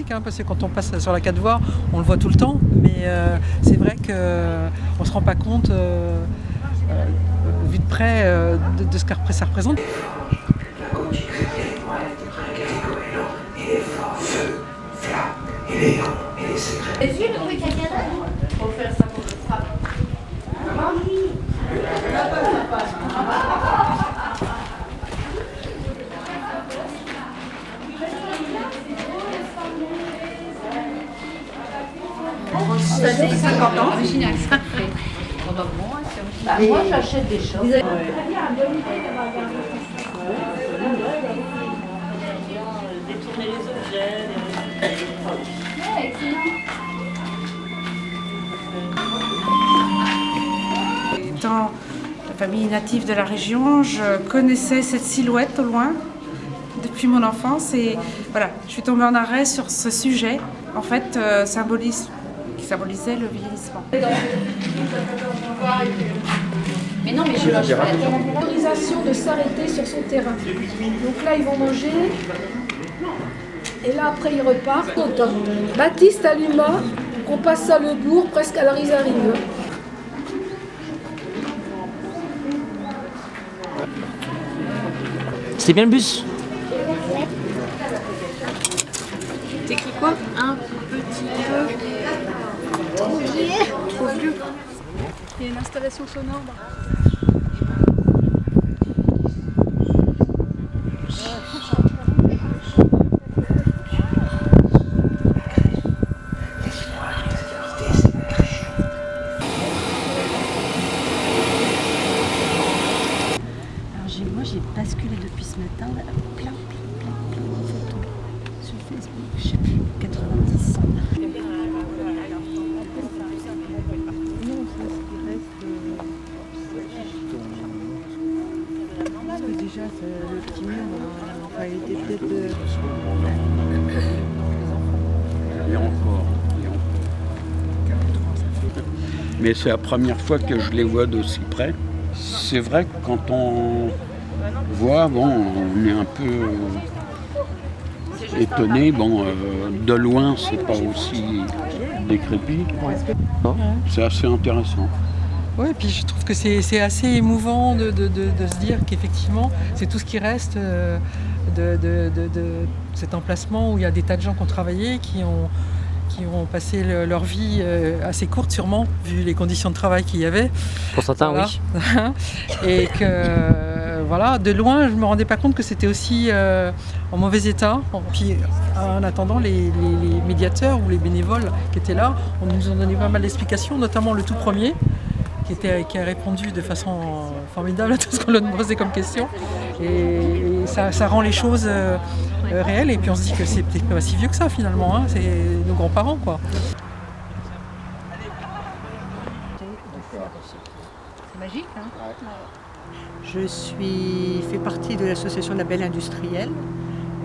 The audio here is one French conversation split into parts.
magnifique, hein, parce que quand on passe sur la 4 voies, on le voit tout le temps, mais c'est vrai qu'on ne se rend pas compte, vu de près, de ce que ça représente. Faut faire ça pour le frappe. Ça fait 50 ans. Original, ça. Moi, j'achète des choses. Détourner les objets. Étant la famille native de la région, je connaissais cette silhouette au loin depuis mon enfance et voilà, je suis tombée en arrêt sur ce sujet, en fait, qui symbolisait le vieillissement. Mais non, mais je lâche pas. Autorisation de s'arrêter sur son terrain. Donc là, ils vont manger. Et là, après, ils repartent. Baptiste alluma, on passe à Le Bourg, presque à la Risarine. C'est bien le bus? T'écris quoi? Un petit peu. Trop vieux. Il y a une installation sonore. Moi j'ai basculé depuis ce matin, là, plein de photos sur Facebook, je sais plus, 90. Parce que déjà le petit mur, enfin, il était peut-être... Et encore. Mais c'est la première fois que je les vois d'aussi près. C'est vrai que quand on voit, bon, on est un peu étonné. Bon, de loin, c'est pas aussi décrépit. C'est assez intéressant. Oui, et puis je trouve que c'est assez émouvant de se dire qu'effectivement, c'est tout ce qui reste de cet emplacement où il y a des tas de gens qui ont travaillé, qui ont passé leur vie assez courte sûrement, vu les conditions de travail qu'il y avait. Pour certains, voilà. oui. Et que, voilà, de loin, je ne me rendais pas compte que c'était aussi en mauvais état. Puis, en attendant, les médiateurs ou les bénévoles qui étaient là, on nous a donné pas mal d'explications, notamment le tout premier, qui a répondu de façon formidable à tout ce qu'on lui a posé comme question. Et ça rend les choses réelles. Et puis on se dit que c'est peut-être pas si vieux que ça finalement, hein. C'est nos grands-parents, quoi. C'est magique, hein? Je fais partie de l'association Label Industriel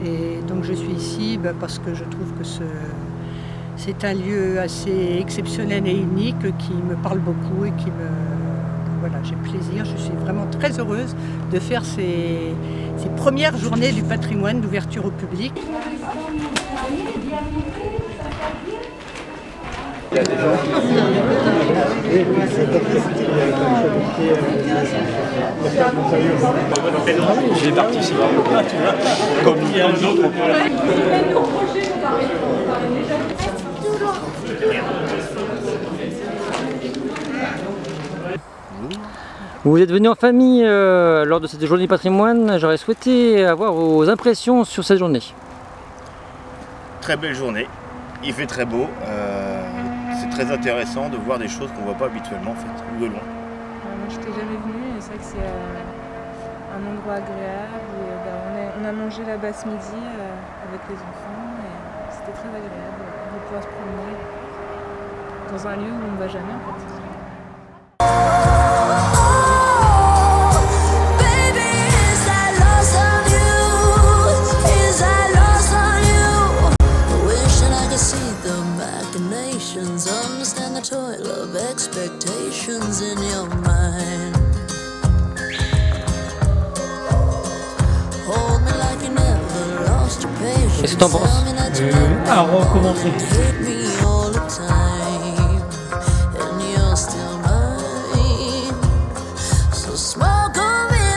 et donc je suis ici parce que je trouve que c'est un lieu assez exceptionnel et unique qui me parle beaucoup et voilà, j'ai plaisir. Je suis vraiment très heureuse de faire ces premières journées du patrimoine d'ouverture au public. J'ai participé comme d'autres. Vous êtes venu en famille lors de cette journée du patrimoine. J'aurais souhaité avoir vos impressions sur cette journée. Très belle journée, il fait très beau. C'est très intéressant de voir des choses qu'on ne voit pas habituellement en fait, ou de loin. Moi je n'étais jamais venue et c'est vrai que c'est un endroit agréable. Et, on a mangé là-bas ce midi avec les enfants et c'était très agréable de pouvoir se promener dans un lieu où on ne va jamais en fait. Understand the toil of expectations in your mind. Hold me like you never lost your patience. Qu'est-ce que t'en penses? À recommencer.